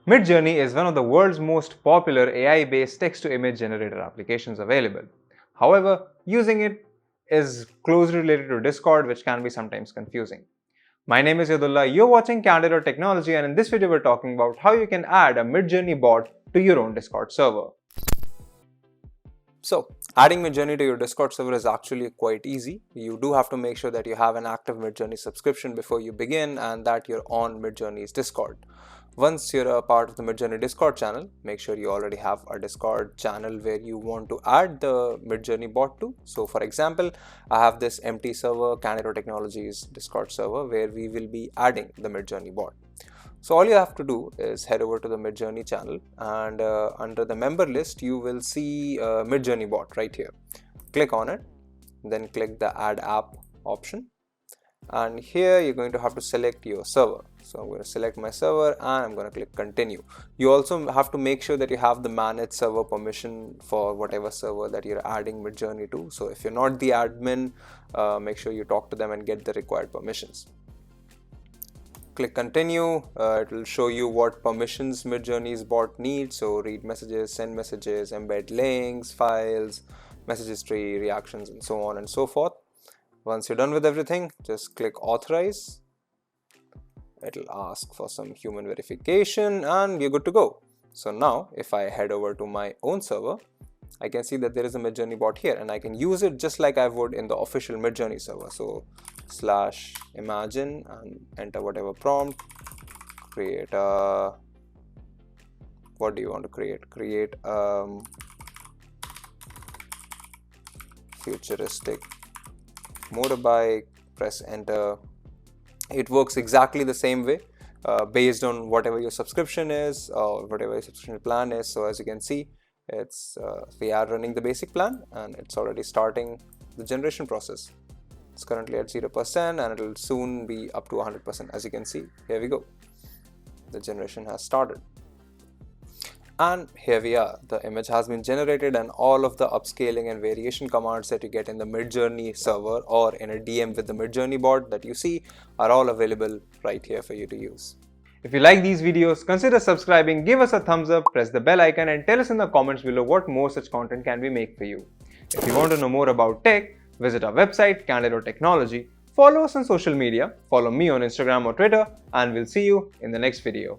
Midjourney is one of the world's most popular AI-based text-to-image generator applications available. However, using it is closely related to Discord, which can be sometimes confusing. My name is Yadullah, you're watching Candid.Technology, and in this video we're talking about how you can add a Midjourney bot to your own Discord server. So, adding Midjourney to your Discord server is actually quite easy. You do have to make sure that you have an active Midjourney subscription before you begin and that you're on Midjourney's Discord. Once you're a part of the Midjourney Discord channel, make sure you already have a Discord channel where you want to add the Midjourney bot to. So for example, I have this empty server, Candid.Technology's Discord server, where we will be adding the Midjourney bot. So all you have to do is head over to the Midjourney channel, and under the member list, you will see Midjourney bot right here. Click on it, then click the add app option. And here you're going to have to select your server. So I'm going to select my server and I'm going to click continue. You also have to make sure that you have the manage server permission for whatever server that you're adding Midjourney to. So if you're not the admin, make sure you talk to them and get the required permissions. Click continue. It will show you what permissions Midjourney's bot needs. So read messages, send messages, embed links, files, message history, reactions, and so on and so forth. Once you're done with everything, just click authorize. It'll ask for some human verification and you're good to go. So now if I head over to my own server, I can see that there is a Midjourney bot here and I can use it just like I would in the official Midjourney server. So /imagine and enter whatever prompt, create a, what do you want to create? Create futuristic motorbike, press enter. It works exactly the same way based on whatever your subscription is or whatever your subscription plan is. So as you can see, it's we are running the basic plan and it's already starting the generation process. It's currently at 0% and it will soon be up to 100%. As you can see, here we go. The generation has started. And here we are, the image has been generated and all of the upscaling and variation commands that you get in the Midjourney server or in a DM with the Midjourney bot that you see are all available right here for you to use. If you like these videos, consider subscribing, give us a thumbs up, press the bell icon and tell us in the comments below what more such content can we make for you. If you want to know more about tech, visit our website Candid.Technology, follow us on social media, follow me on Instagram or Twitter, and we'll see you in the next video.